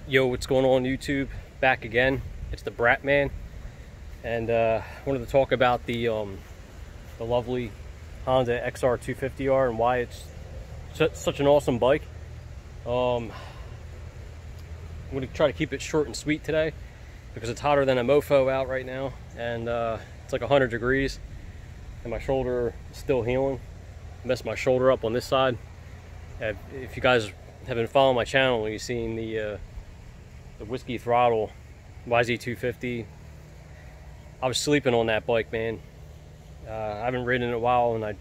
Yo, what's going on YouTube? Back again. It's the Braap man, and I wanted to talk about the lovely Honda XR 250R and why it's such an awesome bike. I'm going to try to keep it short and sweet today because it's hotter than a mofo out right now, and it's like 100 degrees, and my shoulder is still healing. I messed my shoulder up on this side. If you guys have been following my channel, you've seen the Whiskey Throttle YZ250. I was sleeping on that bike, man. I haven't ridden in a while, and I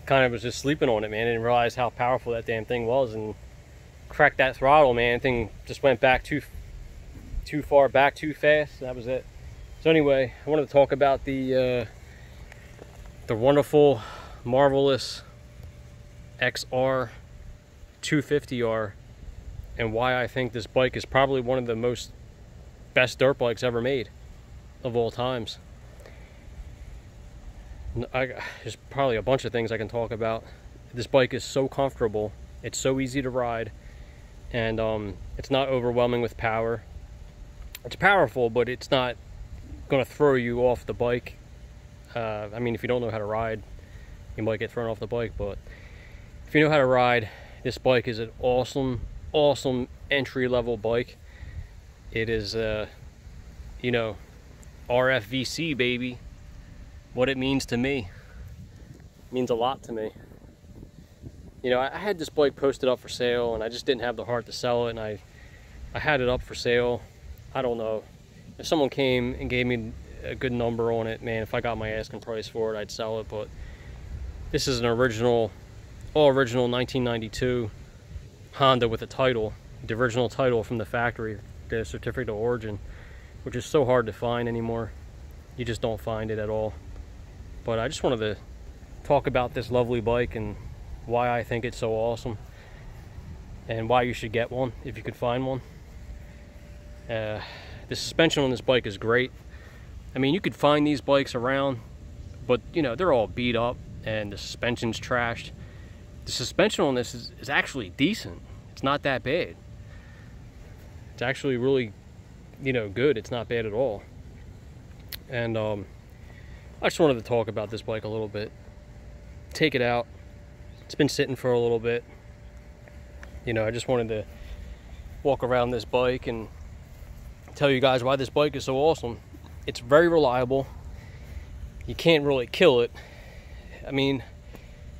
kind of was just sleeping on it, man. I didn't realize how powerful that damn thing was, and cracked that throttle, man. Thing just went back too far back too fast. That was it. So anyway, I wanted to talk about the wonderful, marvelous XR 250R and why I think this bike is probably one of the best dirt bikes ever made of all times. There's probably a bunch of things I can talk about. This bike is so comfortable, it's so easy to ride, and it's not overwhelming with power. It's powerful, but it's not going to throw you off the bike. I mean, if you don't know how to ride, you might get thrown off the bike, but if you know how to ride, this bike is an awesome entry-level bike. It is you know, RFVC, baby. What it means to me, it means a lot to me. You know, I had this bike posted up for sale, and I just didn't have the heart to sell it, and I had it up for sale. I don't know, if someone came and gave me a good number on it, man, if I got my asking price for it, I'd sell it. But this is an original, all original 1992 Honda with a title, the original title from the factory, the certificate of origin, which is so hard to find anymore. You just don't find it at all. But I just wanted to talk about this lovely bike and why I think it's so awesome, and why you should get one if you could find one. The suspension on this bike is great. I mean, you could find these bikes around, but you know, they're all beat up and the suspension's trashed. The suspension on this is actually decent. It's not that bad. It's actually really, you know, good. It's not bad at all. And I just wanted to talk about this bike a little bit. Take it out. It's been sitting for a little bit. You know, I just wanted to walk around this bike and tell you guys why this bike is so awesome. It's very reliable. You can't really kill it. I mean,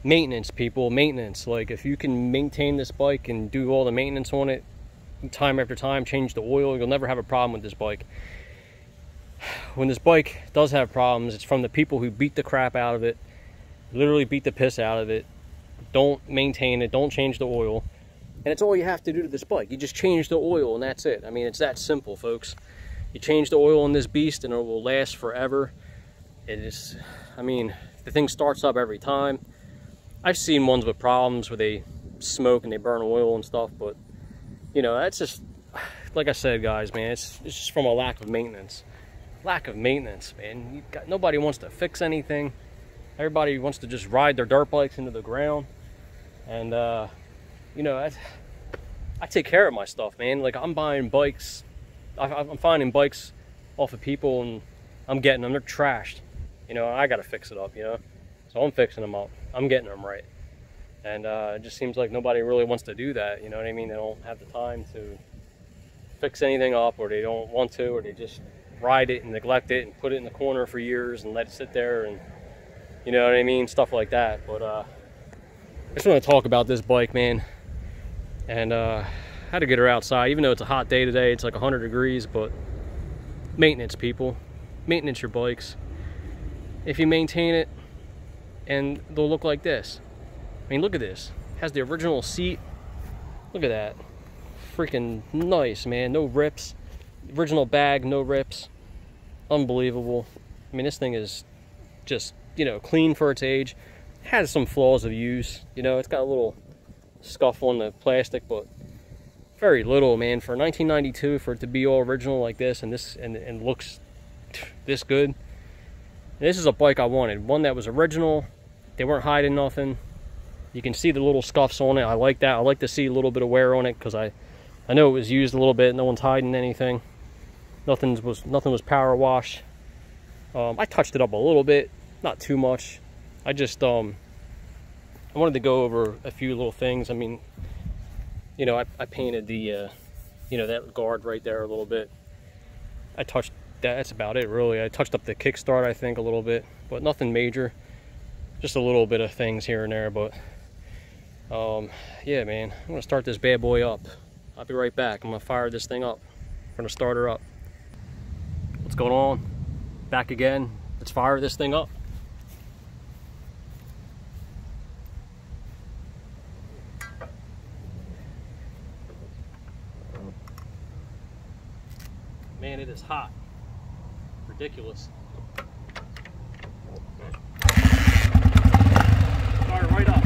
maintenance, people, maintenance. Like, if you can maintain this bike and do all the maintenance on it time after time, change the oil, you'll never have a problem with this bike. When this bike does have problems, it's from the people who beat the crap out of it, literally beat the piss out of it, don't maintain it, don't change the oil. And it's all you have to do to this bike. You just change the oil and that's it. I mean, it's that simple, folks. You change the oil in this beast and it will last forever. It is, I mean, the thing starts up every time. I've seen ones with problems where they smoke and they burn oil and stuff, but you know, that's just, like I said, guys, man, it's just from a lack of maintenance. Lack of maintenance, man. Nobody wants to fix anything. Everybody wants to just ride their dirt bikes into the ground. And you know, I take care of my stuff, man. Like, I'm buying bikes, I'm finding bikes off of people, and I'm getting them. They're trashed. You know, I gotta fix it up, you know. So I'm fixing them up. I'm getting them right. And it just seems like nobody really wants to do that, you know what I mean? They don't have the time to fix anything up, or they don't want to, or they just ride it and neglect it and put it in the corner for years and let it sit there, and you know what I mean? Stuff like that. But I just want to talk about this bike, man. And how to get her outside, even though it's a hot day today. It's like 100 degrees, but maintenance, people. Maintenance your bikes. If you maintain it, and they'll look like this. I mean, look at this. It has the original seat. Look at that. Freaking nice, man. No rips. Original bag, no rips. Unbelievable. I mean, this thing is just, you know, clean for its age. It has some flaws of use. You know, it's got a little scuff on the plastic, but very little, man. For 1992, for it to be all original like this, and looks this good. And this is a bike I wanted. One that was original. They weren't hiding nothing. You can see the little scuffs on it. I like that. I like to see a little bit of wear on it because I I know it was used a little bit. No one's hiding anything. Nothing was power wash. I touched it up a little bit, not too much. I just I wanted to go over a few little things. I mean, you know, I painted the you know, that guard right there a little bit. I touched that. That's about it, really. I touched up the kickstart, I think, a little bit, but nothing major. Just a little bit of things here and there. But yeah, man, I'm gonna start this bad boy up. I'll be right back. I'm gonna fire this thing up. I'm gonna start her up. What's going on? Back again. Let's fire this thing up. Man, it is hot. Ridiculous. Fire right up.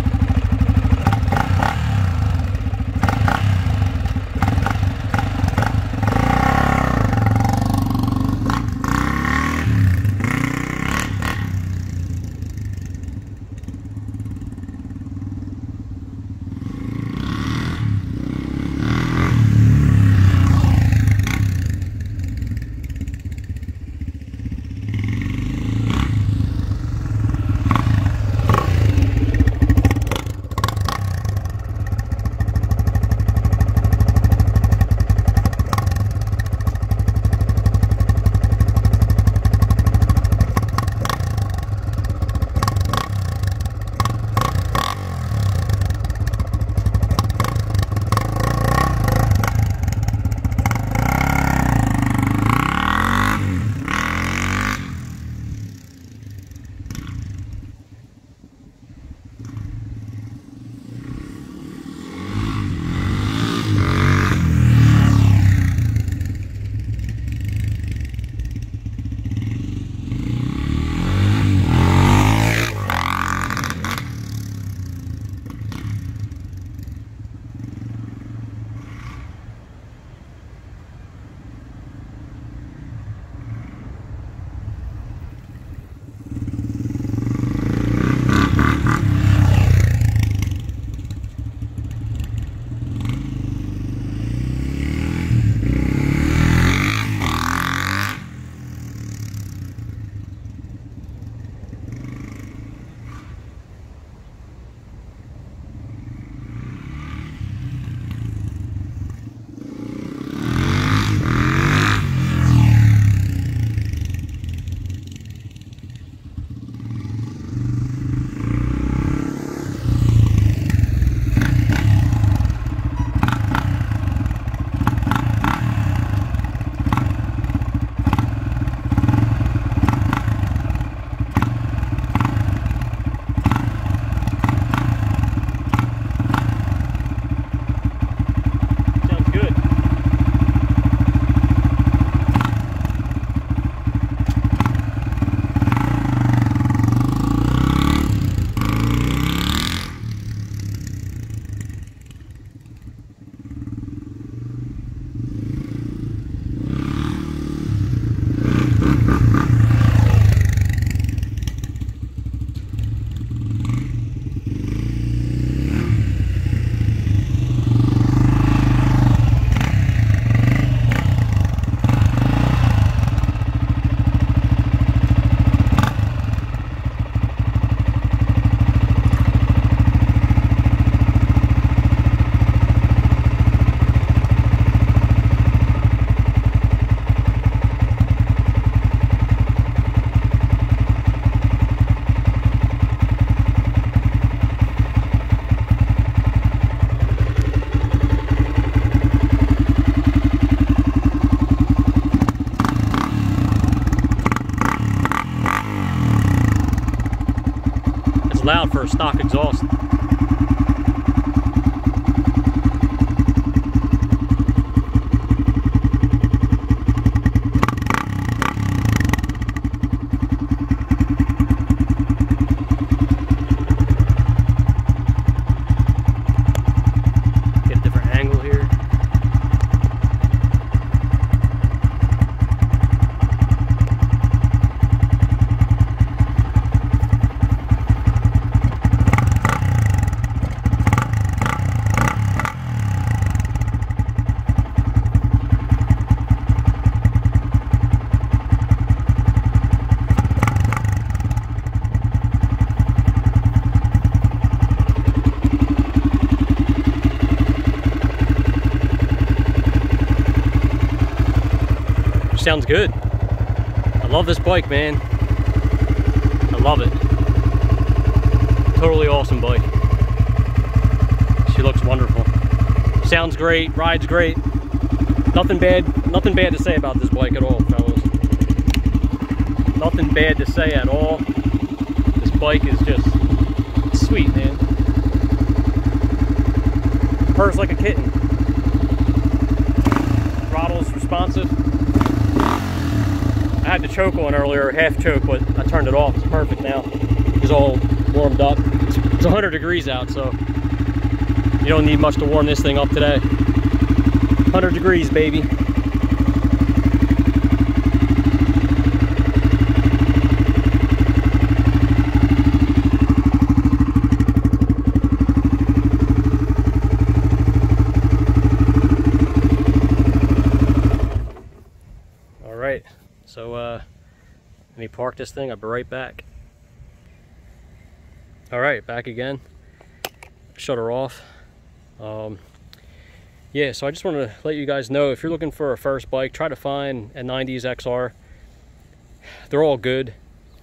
Loud for a stock exhaust. Get a different angle here. Sounds good. I love this bike, man. I love it. Totally awesome bike. She looks wonderful. Sounds great, rides great. Nothing bad to say about this bike at all, fellas. Nothing bad to say at all. This bike is just sweet, man. Purrs like a kitten. Throttle's responsive. I had the choke on earlier, half choke, but I turned it off. It's perfect now. It's all warmed up. It's 100 degrees out, so you don't need much to warm this thing up today. 100 degrees, baby. All right, so let me park this thing. I'll be right back. All right, back again. Shut her off. Yeah, so I just wanted to let you guys know, if you're looking for a first bike, try to find a 90s XR. They're all good.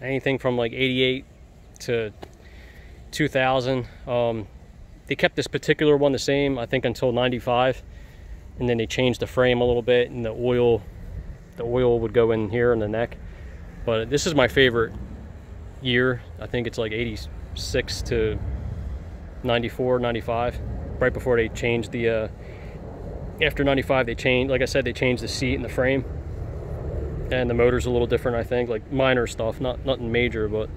Anything from like 88 to 2000. They kept this particular one the same, I think, until 95. And then they changed the frame a little bit, and the oil would go in here in the neck. But this is my favorite year. I think it's like 86 to 94, 95. Right before they changed the after 95, they changed, like I said, they changed the seat and the frame, and the motor's a little different, I think, like minor stuff, nothing major, but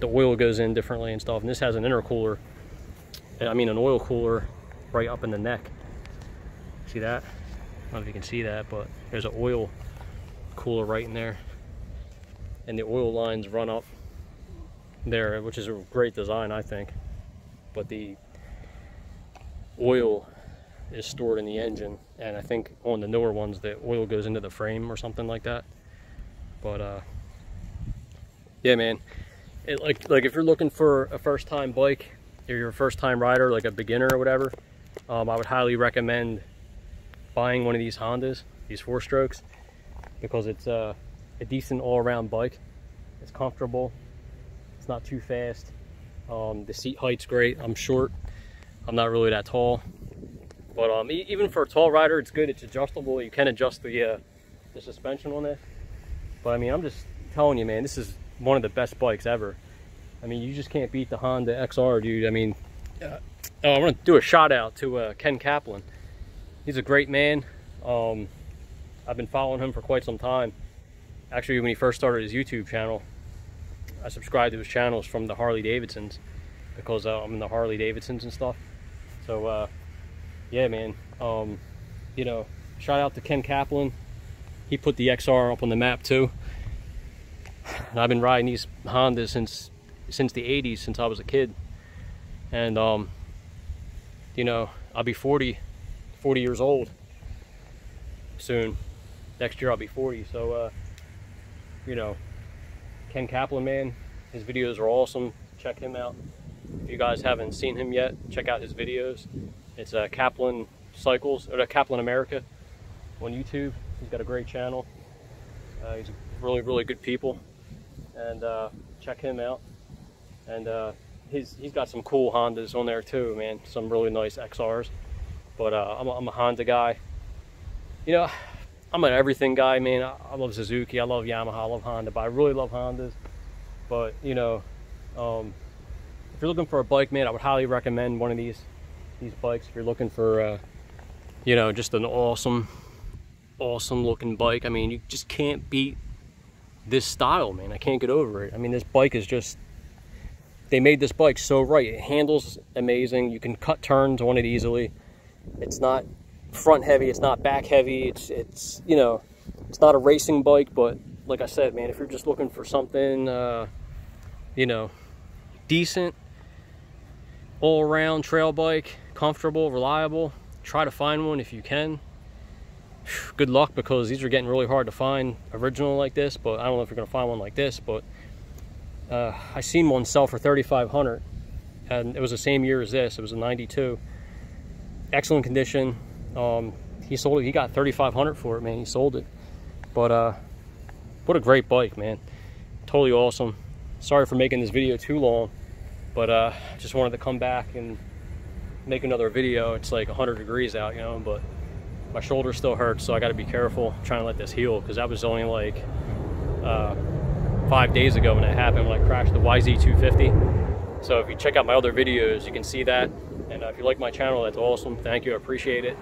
the oil goes in differently and stuff. And this has an intercooler, I mean an oil cooler right up in the neck. See that? I don't know if you can see that, but there's an oil cooler right in there, and the oil lines run up there, which is a great design, I think. But the oil is stored in the engine, and I think on the newer ones the oil goes into the frame or something like that. But yeah, man, like if you're looking for a first-time bike, or you're a first-time rider, like a beginner or whatever, I would highly recommend buying one of these Hondas, these 4-strokes, because it's a decent all-around bike. It's comfortable, it's not too fast. The seat height's great. I'm short, I'm not really that tall. But even for a tall rider, it's good. It's adjustable. You can adjust the suspension on this. But I mean, I'm just telling you, man, this is one of the best bikes ever. I mean, you just can't beat the Honda XR, dude. I mean, I want to do a shout out to Ken Kaplan. He's a great man. I've been following him for quite some time. Actually, when he first started his YouTube channel, I subscribed to his channels from the Harley Davidsons, because I'm in the Harley Davidsons and stuff. So yeah, man, you know, shout out to Ken Kaplan. He put the XR up on the map too. And I've been riding these Hondas since the 80s, since I was a kid. And you know, I'll be 40 years old soon. Next year I'll be 40. So you know, Ken Kaplan, man, his videos are awesome. Check him out. If you guys haven't seen him yet, check out his videos. It's Kaplan Cycles, or Kaplan America on YouTube. He's got a great channel. He's really good people, and check him out. And he's got some cool Hondas on there too, man. Some really nice XRs. But I'm a Honda guy. You know, I'm an everything guy, man. I love Suzuki, I love Yamaha, I love Honda, but I really love Hondas. But you know, if you're looking for a bike, man, I would highly recommend one of these bikes. If you're looking for you know, just an awesome looking bike. I mean, you just can't beat this style, man. I can't get over it. I mean, this bike is just, they made this bike so right. It handles amazing. You can cut turns on it easily. It's not front heavy, it's not back heavy. It's you know, it's not a racing bike, but like I said, man, if you're just looking for something you know, decent all-around trail bike, comfortable, reliable, try to find one if you can. Good luck, because these are getting really hard to find original like this, but I don't know if you're gonna find one like this. But I seen one sell for $3,500, and it was the same year as this. It was a 92, excellent condition. He sold it, he got $3,500 for it, man. He sold it. But what a great bike, man. Totally awesome. Sorry for making this video too long, but just wanted to come back and make another video. It's like 100 degrees out, you know, but my shoulder still hurts, so I got to be careful trying to let this heal, because that was only like 5 days ago when it happened, when I crashed the YZ250. So if you check out my other videos, you can see that. And if you like my channel, that's awesome. Thank you, I appreciate it.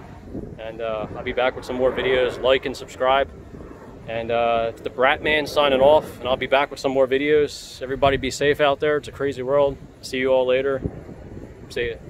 And I'll be back with some more videos. Like and subscribe. And it's the Braap Man signing off, and I'll be back with some more videos. Everybody be safe out there. It's a crazy world. See you all later. See ya.